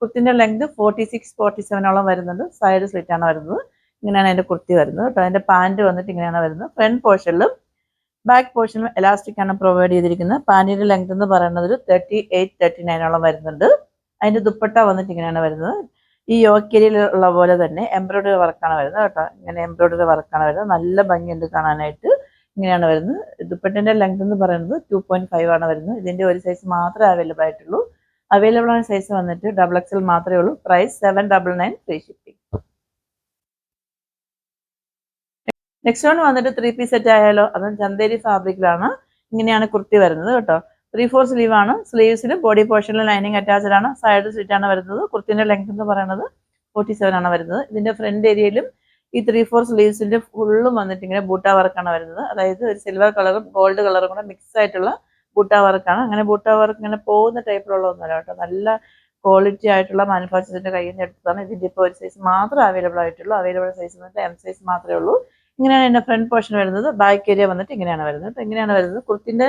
കുർത്തിൻ്റെ ലെങ്ത് 46-47 വരുന്നുണ്ട്. സൈഡ് സ്ലിറ്റ് ആണ് വരുന്നത്. ഇങ്ങനെയാണ് അതിൻ്റെ കുർത്തി വരുന്നത് കേട്ടോ. അതിൻ്റെ പാൻറ് വന്നിട്ട് ഇങ്ങനെയാണ് വരുന്നത്. ഫ്രണ്ട് പോർഷനിലും ബാക്ക് പോർഷനിലും എലാസ്റ്റിക് ആണ് പ്രൊവൈഡ് ചെയ്തിരിക്കുന്നത്. പാൻറ്റിൻ്റെ ലെങ്ത് എന്ന് പറയുന്നത് ഒരു 38-39 വരുന്നുണ്ട്. അതിൻ്റെ ദുപ്പട്ട വന്നിട്ട് ഇങ്ങനെയാണ് വരുന്നത്. ഈ യോക്കേരിയിലുള്ള പോലെ തന്നെ എംബ്രോയ്ഡറി വർക്കാണ് വരുന്നത് കേട്ടോ. ഇങ്ങനെ എംബ്രോയ്ഡറി വർക്കാണ് വരുന്നത്. നല്ല ഭംഗിയുണ്ട് കാണാനായിട്ട്. ഇങ്ങനെയാണ് വരുന്നത്. ദുപ്പട്ടൻ്റെ ലെങ്ത് എന്ന് പറയുന്നത് 2.5 ആണ് വരുന്നത്. ഇതിൻ്റെ ഒരു സൈസ് മാത്രമേ അവൈലബിൾ ആയിട്ടുള്ളൂ. അവൈലബിൾ ആയ സൈസ് വന്നിട്ട് XXL മാത്രമേ ഉള്ളൂ. Price 799 free shipping. Next one വന്നിട്ട് 3 പീസ് സെറ്റ് ആയാലോ. അതും ചന്തേരി ഫാബ്രിക്കിലാണ്. ഇങ്ങനെയാണ് കുർത്തി വരുന്നത് കേട്ടോ. 3/4 സ്ലീവ് ആണ്. സ്ലീവ്സിൽ ബോഡി പോർഷനിൽ ലൈനിങ് അറ്റാച്ച്ഡ് ആണ്. സൈഡ് സ്ലിറ്റ് ആണ് വരുന്നത്. കുർത്തിന്റെ ലെങ്ത് എന്ന് പറയുന്നത് 47 ആണ് വരുന്നത്. ഇതിന്റെ ഫ്രണ്ട് ഏരിയയിലും ഈ 3/4 സ്ലീവ്സിന്റെ ഫുള്ളും വന്നിട്ട് ഇങ്ങനെ ബൂട്ട വർക്കാണ് വരുന്നത്. അതായത് ഒരു സിൽവർ കളറും ഗോൾഡ് കളറും കൂടെ മിക്സ് ആയിട്ടുള്ള ബൂട്ട വർക്കാണ്. അങ്ങനെ ബൂട്ട വർക്ക് ഇങ്ങനെ പോകുന്ന ടൈപ്പിലുള്ള ഒന്നുമല്ല കേട്ടോ. നല്ല ക്വാളിറ്റി ആയിട്ടുള്ള മാനുഫാക്ചറിന്റെ കയ്യിൽ നിന്ന് എടുത്തതാണ്. ഇതിന്റെ ഇപ്പോൾ ഒരു സൈസ് മാത്രമേ അവൈലബിൾ ആയിട്ടുള്ളൂ. അവൈലബിൾ സൈസ് വന്നിട്ട് M സൈസ് മാത്രമേ ഉള്ളൂ. ഇങ്ങനെയാണ് എൻ്റെ ഫ്രണ്ട് പോർഷൻ വരുന്നത്. ബാക്ക് ഏരിയ വന്നിട്ട് ഇങ്ങനെയാണ് വരുന്നത്. ഇങ്ങനെയാണ് വരുന്നത്. കുർത്തിന്റെ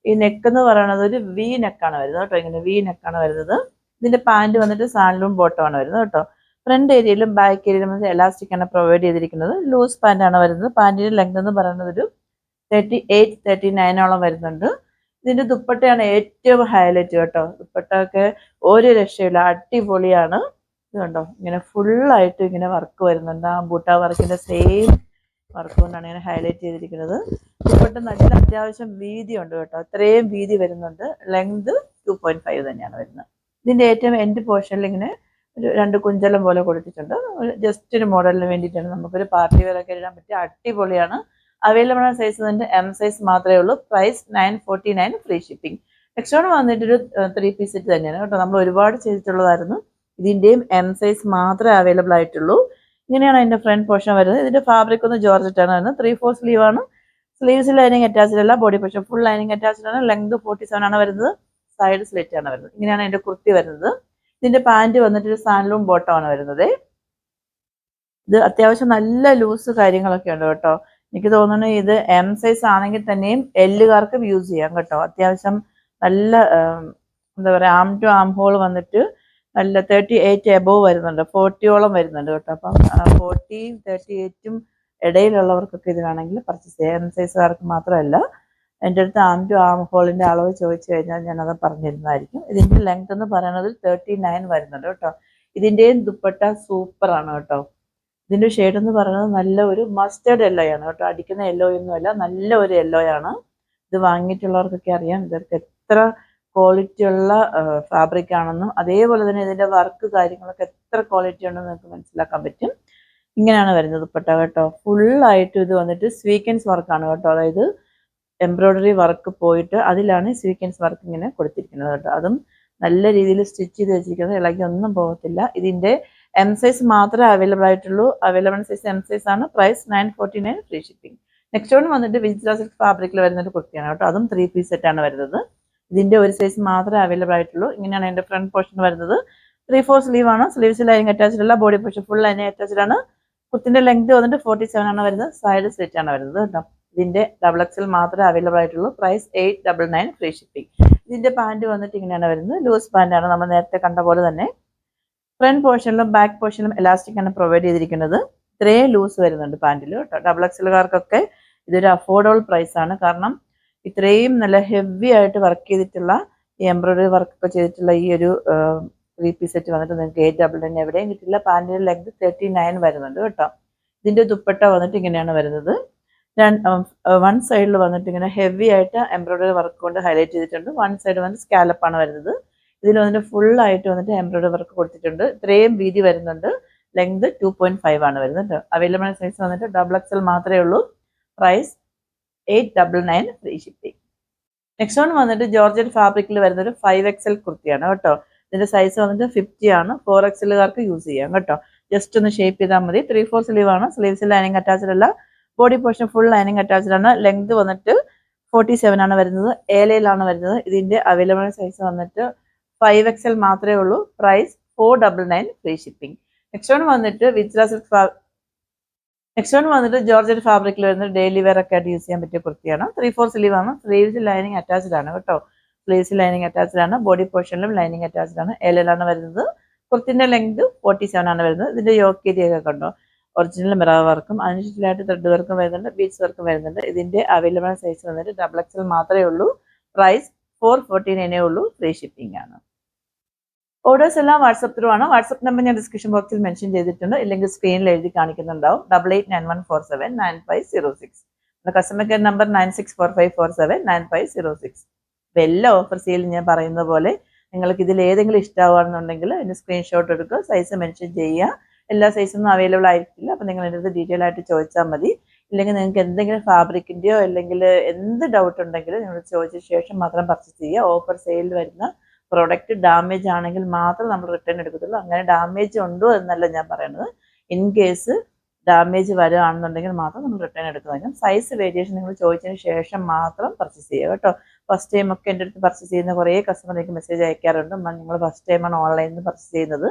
ഈ നെക്ക് എന്ന് പറയുന്നത് ഒരു വി നെക്കാണ് വരുന്നത് കേട്ടോ. ഇങ്ങനെ വി നെക്കാണ് വരുന്നത്. ഇതിന്റെ പാന്റ് വന്നിട്ട് സാൻഡലും ബോട്ടമാണ് വരുന്നത് കേട്ടോ. ഫ്രണ്ട് ഏരിയയിലും ബാക്ക് ഏരിയയിലും വന്നിട്ട് എലാസ്റ്റിക് ആണ് പ്രൊവൈഡ് ചെയ്തിരിക്കുന്നത്. ലൂസ് പാന്റ് ആണ് വരുന്നത്. പാന്റിന്റെ ലെങ്ത് എന്ന് പറയുന്നത് ഒരു 38-39 വരുന്നുണ്ട്. ഇതിന്റെ ദുപ്പട്ടയാണ് ഏറ്റവും ഹൈലൈറ്റ് കേട്ടോ. ദുപ്പട്ടയൊക്കെ ഒരു രക്ഷയില്ല, അടിപൊളിയാണ്. ഇത് കണ്ടോ, ഇങ്ങനെ ഫുള്ളായിട്ട് ഇങ്ങനെ വർക്ക് വരുന്നുണ്ട്. ആ ബൂട്ട വർക്കിന്റെ സെയിം വർക്ക് കൊണ്ടാണ് ഇങ്ങനെ ഹൈലൈറ്റ് ചെയ്തിരിക്കുന്നത്. ദുപ്പട്ട നല്ല അത്യാവശ്യം വീതി ഉണ്ട് കേട്ടോ. ഇത്രയും വീതി വരുന്നുണ്ട്. ലെങ്ത് 2.5 തന്നെയാണ് വരുന്നത്. ഇതിന്റെ ഏറ്റവും എൻഡ് പോർഷനിൽ ഇങ്ങനെ ഒരു 2 കുഞ്ചലം പോലെ കൊടുത്തിട്ടുണ്ട്. ജസ്റ്റ് ഒരു മോഡലിന് വേണ്ടിയിട്ടാണ്. നമുക്കൊരു പാർട്ടി വെയർ ഒക്കെ ഇടാൻ പറ്റിയ അടിപൊളിയാണ്. അവൈലബിൾ ആയ സൈസ് വന്നിട്ട് M സൈസ് മാത്രമേ ഉള്ളൂ. Price 949 free shipping. Next one വന്നിട്ടൊരു 3 പീസ് സെറ്റ് തന്നെയാണ് കേട്ടോ. നമ്മൾ ഒരുപാട് ചെയ്തിട്ടുള്ളതായിരുന്നു. ഇതിന്റെയും M സൈസ് മാത്രമേ അവൈലബിൾ ആയിട്ടുള്ളൂ. ഇങ്ങനെയാണ് അതിന്റെ ഫ്രണ്ട് പോർഷൻ വരുന്നത്. ഇതിന്റെ ഫാബ്രിക് ഒന്ന് ജോർജറ്റ് ആണ് വരുന്നത്. 3/4 സ്ലീവ് ആണ്. സ്ലീവ്സ് ലൈനിങ് അറ്റാച്ച്ഡ് അല്ല. Body portion full lining attached ആണ്. ലെങ്ത് 47 ആണ് വരുന്നത്. സൈഡ് സ്ലിറ്റ് ആണ് വരുന്നത്. ഇങ്ങനെയാണ് അതിന്റെ കുർത്തി വരുന്നത്. ഇതിന്റെ പാന്റ് വന്നിട്ട് ഒരു സാൻഡലും ബോട്ടം ആണ് വരുന്നത്. ഇത് അത്യാവശ്യം നല്ല ലൂസ് കാര്യങ്ങളൊക്കെ ഉണ്ട് കേട്ടോ. എനിക്ക് തോന്നുന്നു ഇത് M സൈസ് ആണെങ്കിൽ തന്നെയും എല്ലുകാർക്കും യൂസ് ചെയ്യാം കേട്ടോ. അത്യാവശ്യം നല്ല എന്താ പറയുക, ആം ടു ആം ഹോൾ വന്നിട്ട് നല്ല 38 എബോവ് വരുന്നുണ്ട്. 40ഓളം വരുന്നുണ്ട് കേട്ടോ. അപ്പം 40-യും 38-ഉം ഇടയിലുള്ളവർക്കൊക്കെ ഇത് വേണമെങ്കിൽ പർച്ചേസ് ചെയ്യാം. M സൈസുകാർക്ക് മാത്രമല്ല. എൻ്റെ അടുത്ത് ആം ടു ആം ഹോളിൻ്റെ അളവ് ചോദിച്ചു കഴിഞ്ഞാൽ ഞാനത് പറഞ്ഞിരുന്നതായിരിക്കും. ഇതിൻ്റെ ലെങ്ത് എന്ന് പറയുന്നത് 39 വരുന്നുണ്ട് കേട്ടോ. ഇതിൻ്റെയും ദുപ്പട്ട സൂപ്പറാണ് കേട്ടോ. ഇതിൻ്റെ ഷെയ്ഡ് എന്ന് പറയുന്നത് നല്ല ഒരു മസ്റ്റേർഡ് യെല്ലോ ആണ് കേട്ടോ. അടിക്കുന്ന യെല്ലോ ഒന്നുമല്ല, നല്ല ഒരു യെല്ലോ ആണ്. ഇത് വാങ്ങിയിട്ടുള്ളവർക്കൊക്കെ അറിയാം ഇതൊക്കെ എത്ര ക്വാളിറ്റി ഉള്ള ഫാബ്രിക് ആണെന്നും അതേപോലെ തന്നെ ഇതിൻ്റെ വർക്ക് കാര്യങ്ങളൊക്കെ എത്ര ക്വാളിറ്റി ഉണ്ടെന്ന് നിങ്ങൾക്ക് മനസ്സിലാക്കാൻ പറ്റും. ഇങ്ങനെയാണ് വരുന്നത് ദുപ്പട്ട കേട്ടോ. ഫുള്ളായിട്ട് ഇത് വന്നിട്ട് സ്വീക്വൻസ് വർക്കാണ് കേട്ടോ. അതായത് എംബ്രോയ്ഡറി വർക്ക് പോയിട്ട് അതിലാണ് സ്വീക്വൻസ് വർക്ക് ഇങ്ങനെ കൊടുത്തിരിക്കുന്നത് കേട്ടോ. അതും നല്ല രീതിയിൽ സ്റ്റിച്ച് ചെയ്ത് വെച്ചിരിക്കുന്നത്. ഇളകി ഒന്നും പോകത്തില്ല. ഇതിൻ്റെ M സൈസ് മാത്രമേ അവൈലബിൾ ആയിട്ടുള്ളൂ. അവൈലബിൾ സൈസ് M സൈസ് ആണ്. Price 949 free shipping. Next one വന്നിട്ട് വിജില സിൽക്ക് ഫാബ്രിക്കിൽ വരുന്ന ഒരു കുർത്തിയാണ് കേട്ടോ. അതും 3 പീസ് സെറ്റ് ആണ് വരുന്നത്. ഇതിന്റെ ഒരു സൈസ് മാത്രമേ അവൈലബിൾ ആയിട്ടുള്ളൂ. ഇങ്ങനെയാണ് എൻ്റെ ഫ്രണ്ട് പോർഷൻ വരുന്നത്. 3/4 സ്ലീവ് ആണ്. സ്ലീവ്സ് ലൈനിങ് അറ്റാച്ച്ഡ് അല്ല. Body portion full lining attached ആണ്. കുർത്തിന്റെ ലെങ്ത് വന്നിട്ട് 47 ആണ് വരുന്നത്. സൈഡ് സ്ലിറ്റ് ആണ് വരുന്നത് കേട്ടോ. ഇതിന്റെ XXL മാത്രമേ അവൈലബിൾ ആയിട്ടുള്ളൂ. Price 899 free shipping. ഇതിന്റെ പാന്റ് വന്നിട്ട് ഇങ്ങനെയാണ് വരുന്നത്. ലൂസ് പാന്റ് ആണ്. നമ്മൾ നേരത്തെ കണ്ട പോലെ തന്നെ ഫ്രണ്ട് പോർഷനിലും ബാക്ക് പോർഷനിലും എലാസ്റ്റിക് ആണ് പ്രൊവൈഡ് ചെയ്തിരിക്കുന്നത്. ഇത്രയും ലൂസ് വരുന്നുണ്ട് പാന്റിൽ കേട്ടോ. XXLകാർക്കൊക്കെ ഇതൊരു അഫോർഡബിൾ പ്രൈസ് ആണ്. കാരണം ഇത്രയും നല്ല ഹെവി ആയിട്ട് വർക്ക് ചെയ്തിട്ടുള്ള ഈ എംബ്രോയ്ഡറി വർക്ക് ഒക്കെ ചെയ്തിട്ടുള്ള ഈ ഒരു 3 പീസ് സെറ്റ് വന്നിട്ട് നിങ്ങൾക്ക് 899 എവിടെയും കിട്ടില്ല. പാന്റിന്റെ ലെങ്ത് 39 വരുന്നുണ്ട് കേട്ടോ. ഇതിന്റെ ദുപ്പട്ട വന്നിട്ട് ഇങ്ങനെയാണ് വരുന്നത്. വൺ സൈഡിൽ വന്നിട്ട് ഇങ്ങനെ ഹെവി ആയിട്ട് എംബ്രോയ്ഡറി വർക്ക് കൊണ്ട് ഹൈലൈറ്റ് ചെയ്തിട്ടുണ്ട്. വൺ സൈഡ് വന്നിട്ട് സ്കാലപ്പാണ് വരുന്നത്. ഇതിൽ വന്നിട്ട് ഫുൾ ആയിട്ട് വന്നിട്ട് എംബ്രോയ്ഡറി വർക്ക് കൊടുത്തിട്ടുണ്ട്. ഇത്രയും വീതി വരുന്നുണ്ട്. ലെങ്ത് 2.5 ആണ് വരുന്നത്. അവൈലബിൾ സൈസ് വന്നിട്ട് XXL മാത്രമേ ഉള്ളൂ. Price 899 free shipping. Next one വന്നിട്ട് ജോർജറ്റ് ഫാബ്രിക്കിൽ വരുന്ന ഒരു 5XL കുർത്തിയാണ് കേട്ടോ. ഇതിന്റെ സൈസ് വന്നിട്ട് 50 ആണ്. 4XLകാർക്ക് യൂസ് ചെയ്യാം കേട്ടോ. ജസ്റ്റ് ഒന്ന് ഷേപ്പ് ചെയ്താൽ മതി. 3/4 സ്ലീവ് ആണ്. സ്ലീവ്സിൽ ലൈനിങ് അറ്റാച്ച്ഡ് അല്ല. Body portion full lining attached ആണ്. ലെങ്ത് വന്നിട്ട് 47 ആണ് വരുന്നത്. ഏലയിലാണ് വരുന്നത്. ഇതിന്റെ അവൈലബിൾ സൈസ് വന്നിട്ട് 5XL മാത്രമേ ഉള്ളൂ. Price 499 free shipping. Next one വന്നിട്ട് വിജില സിൽക്ക് നെക്സ്റ്റ് വൺ വന്നിട്ട് ജോർജറ്റ് ഫാബ്രിക്കിൽ വരുന്ന ഡെയിലി വെയർ ഒക്കെ ആയിട്ട് യൂസ് ചെയ്യാൻ പറ്റിയ കുർത്തിയാണ്. 3/4 സ്ലീവ് ആണ്. സ്ലീവ്സ് ലൈനിങ് അറ്റാച്ച്ഡ് ആണ് കേട്ടോ. സ്ലീവ്സ് ലൈനിങ് അറ്റാച്ച്ഡ് ആണ്. ബോഡി പോർഷനിലും ലൈനിങ് അറ്റാച്ച്ഡ് ആണ്. ഏലയിലാണ് വരുന്നത്. കുർത്തിന്റെ ലെങ്ത് 47 ആണ് വരുന്നത്. ഇതിന്റെ യോക്ക് ഏരിയ ഒക്കെ കണ്ടോ. ഒറിജിനൽ മിറർ വർക്കും അതിനുശേഷമായിട്ട് ത്രെഡ് വർക്കും വരുന്നുണ്ട്. ബീഡ്സ് വർക്കും വരുന്നുണ്ട്. ഇതിന്റെ അവൈലബിൾ സൈസ് വന്നിട്ട് XXL മാത്രമേ ഉള്ളൂ. പ്രൈസ് 449 ഉള്ളൂ. ഫ്രീ ഷിപ്പിംഗ് ആണ്. ഓർഡേഴ്സ് എല്ലാം വാട്സപ്പ് ത്രൂ ആണ്. വാട്സപ്പ് നമ്പർ ഞാൻ ഡിസ്ക്രിപ്ഷൻ ബോക്സിൽ മെൻഷൻ ചെയ്തിട്ടുണ്ട്, ഇല്ലെങ്കിൽ സ്ക്രീനിൽ എഴുതി കാണിക്കുന്നുണ്ടാവും. 8891479506. Customer care number 9645479506. അപ്പോൾ എല്ലാ ഓഫർ സെയിലും ഞാൻ പറയുന്ന പോലെ നിങ്ങൾക്ക് ഇതിൽ ഏതെങ്കിലും ഇഷ്ടമാവുകയാണെന്നുണ്ടെങ്കിൽ അതിന് സ്ക്രീൻഷോട്ട് എടുക്കുക, സൈസ് മെൻഷൻ ചെയ്യുക. എല്ലാ സൈസൊന്നും അവൈലബിൾ ആയിരിക്കില്ല, അപ്പോൾ നിങ്ങൾ എൻ്റെ അടുത്ത് ഡീറ്റെയിൽ ആയിട്ട് ചോദിച്ചാൽ മതി. ഇല്ലെങ്കിൽ നിങ്ങൾക്ക് എന്തെങ്കിലും ഫാബ്രിക്കിൻ്റെയോ അല്ലെങ്കിൽ എന്ത് ഡൗട്ട് ഉണ്ടെങ്കിലും നിങ്ങൾ ചോദിച്ച ശേഷം മാത്രം പർച്ചേസ് ചെയ്യുക. ഓഫർ സെയിലിൽ വരുന്ന പ്രൊഡക്റ്റ് ഡാമേജ് ആണെങ്കിൽ മാത്രം നമ്മൾ റിട്ടേൺ എടുക്കത്തുള്ളൂ. അങ്ങനെ ഡാമേജ് ഉണ്ടോ എന്നല്ല ഞാൻ പറയുന്നത്. ഇൻ കേസ് ഡാമേജ് വരികയാണെന്നുണ്ടെങ്കിൽ മാത്രം നമ്മൾ റിട്ടേൺ എടുക്കുന്നതായിരിക്കും. സൈസ് വേരിയേഷൻ നിങ്ങൾ ചോദിച്ചതിന് ശേഷം മാത്രം പർച്ചേസ് ചെയ്യുക കേട്ടോ. ഫസ്റ്റ് ടൈം ഒക്കെ എൻ്റെ അടുത്ത് പർച്ചേസ് ചെയ്യുന്ന കുറേ കസ്റ്റമർ എനിക്ക് മെസ്സേജ് അയക്കാറുണ്ട്, നിങ്ങൾ ഫസ്റ്റ് ടൈമാണ് ഓൺലൈനിൽ നിന്ന് പർച്ചേസ് ചെയ്യുന്നത്.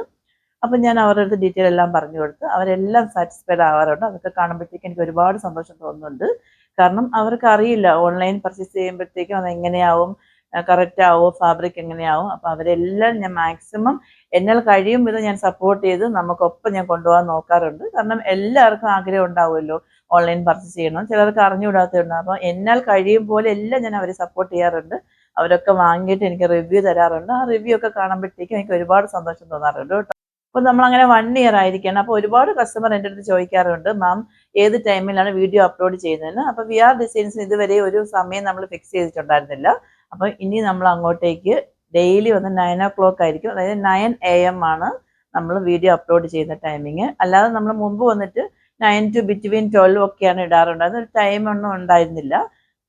അപ്പം ഞാൻ അവരുടെ അടുത്ത് ഡീറ്റെയിൽ എല്ലാം പറഞ്ഞു കൊടുത്ത് അവരെല്ലാം സാറ്റിസ്ഫൈഡ് ആവാറുണ്ട്. അതൊക്കെ കാണുമ്പോഴത്തേക്ക് എനിക്ക് ഒരുപാട് സന്തോഷം തോന്നുന്നുണ്ട്. കാരണം അവർക്ക് അറിയില്ല ഓൺലൈൻ പർച്ചേസ് ചെയ്യുമ്പോഴത്തേക്കും അത് എങ്ങനെയാവും, കറക്റ്റ് ആവോ, ഫാബ്രിക് എങ്ങനെയാവും. അപ്പോൾ അവരെല്ലാം ഞാൻ മാക്സിമം എന്നാൽ കഴിയും വിധം ഞാൻ സപ്പോർട്ട് ചെയ്ത് നമുക്കൊപ്പം ഞാൻ കൊണ്ടുപോകാൻ നോക്കാറുണ്ട്. കാരണം എല്ലാവർക്കും ആഗ്രഹം ഉണ്ടാവുമല്ലോ ഓൺലൈൻ പർച്ചേസ് ചെയ്യണം, ചിലർക്ക് അറിഞ്ഞുകൂടാത്തതുണ്ട്. അപ്പോൾ എന്നാൽ കഴിയും പോലെ എല്ലാം ഞാൻ അവരെ സപ്പോർട്ട് ചെയ്യാറുണ്ട്. അവരൊക്കെ വാങ്ങിയിട്ട് എനിക്ക് റിവ്യൂ തരാറുണ്ട്. ആ റിവ്യൂ ഒക്കെ കാണുമ്പോഴത്തേക്കും എനിക്ക് ഒരുപാട് സന്തോഷം തോന്നാറുണ്ട് കേട്ടോ. അപ്പോൾ നമ്മളങ്ങനെ 1 ഇയർ ആയിരിക്കണം. അപ്പോൾ ഒരുപാട് കസ്റ്റമർ എൻ്റെ അടുത്ത് ചോദിക്കാറുണ്ട്, മാം ഏത് ടൈമിലാണ് വീഡിയോ അപ്ലോഡ് ചെയ്യുന്നതെന്ന്. അപ്പോൾ VR ഡിസൈൻസിന് ഇതുവരെ ഒരു സമയം നമ്മൾ ഫിക്സ് ചെയ്തിട്ടുണ്ടായിരുന്നില്ല. അപ്പോൾ ഇനി നമ്മൾ അങ്ങോട്ടേക്ക് ഡെയിലി വന്ന് 9 o'clock ആയിരിക്കും, അതായത് 9 AM ആണ് നമ്മൾ വീഡിയോ അപ്ലോഡ് ചെയ്യുന്ന ടൈമിങ്. അല്ലാതെ നമ്മൾ മുമ്പ് വന്നിട്ട് 9 to between 12 ഒക്കെയാണ് ഇടാറുണ്ടായിരുന്നത്. ഒരു ടൈമൊന്നും ഉണ്ടായിരുന്നില്ല.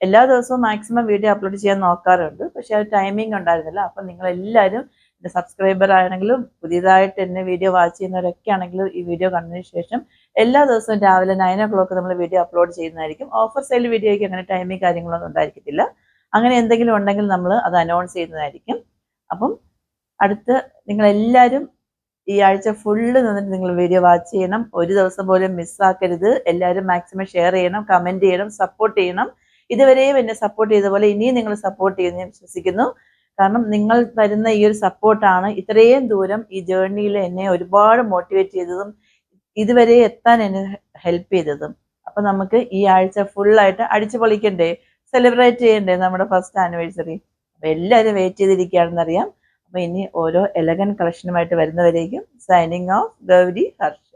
എല്ലാ ദിവസവും മാക്സിമം വീഡിയോ അപ്ലോഡ് ചെയ്യാൻ നോക്കാറുണ്ട്, പക്ഷേ ആ ടൈമിംഗ് ഉണ്ടായിരുന്നില്ല. അപ്പം നിങ്ങളെല്ലാവരും എൻ്റെ സബ്സ്ക്രൈബർ ആണെങ്കിലും പുതിയതായിട്ട് എന്നെ വീഡിയോ വാച്ച് ചെയ്യുന്നവരൊക്കെ ആണെങ്കിലും ഈ വീഡിയോ കണ്ടതിന് ശേഷം എല്ലാ ദിവസവും രാവിലെ 9 o'clock നമ്മൾ വീഡിയോ അപ്ലോഡ് ചെയ്യുന്നതായിരിക്കും. ഓഫർ സെയിൽ വീഡിയോയ്ക്ക് അങ്ങനെ ടൈമിംഗ് കാര്യങ്ങളൊന്നും ഉണ്ടായിരിക്കത്തില്ല. അങ്ങനെ എന്തെങ്കിലും ഉണ്ടെങ്കിൽ നമ്മൾ അത് അനൗൺസ് ചെയ്യുന്നതായിരിക്കും. അപ്പം അടുത്ത് നിങ്ങളെല്ലാവരും ഈ ആഴ്ച ഫുള്ള് നിന്നിട്ട് നിങ്ങൾ വീഡിയോ വാച്ച് ചെയ്യണം. ഒരു ദിവസം പോലും മിസ്സാക്കരുത്. എല്ലാവരും മാക്സിമം ഷെയർ ചെയ്യണം, കമൻറ്റ് ചെയ്യണം, സപ്പോർട്ട് ചെയ്യണം. ഇതുവരെയും എന്നെ സപ്പോർട്ട് ചെയ്ത പോലെ ഇനിയും നിങ്ങൾ സപ്പോർട്ട് ചെയ്യുമെന്ന് ഞാൻ വിശ്വസിക്കുന്നു. കാരണം നിങ്ങൾ തരുന്ന ഈ ഒരു സപ്പോർട്ടാണ് ഇത്രയും ദൂരം ഈ ജേർണിയിൽ എന്നെ ഒരുപാട് മോട്ടിവേറ്റ് ചെയ്തതും ഇതുവരെ എത്താൻ എന്നെ ഹെൽപ്പ് ചെയ്തതും. അപ്പം നമുക്ക് ഈ ആഴ്ച ഫുള്ളായിട്ട് അടിച്ചു പൊളിക്കണ്ടേ, സെലിബ്രേറ്റ് ചെയ്യണ്ടേ നമ്മുടെ ഫസ്റ്റ് ആനിവേഴ്സറി. അപ്പോൾ എല്ലാവരും വെയിറ്റ് ചെയ്തിരിക്കുകയാണെന്നറിയാം. അപ്പോൾ ഇനി ഓരോ എലഗൻ കളക്ഷനുമായിട്ട് വരുന്നവരേക്കും സൈനിങ് ഓഫ് ഗൗരി ഹർഷ.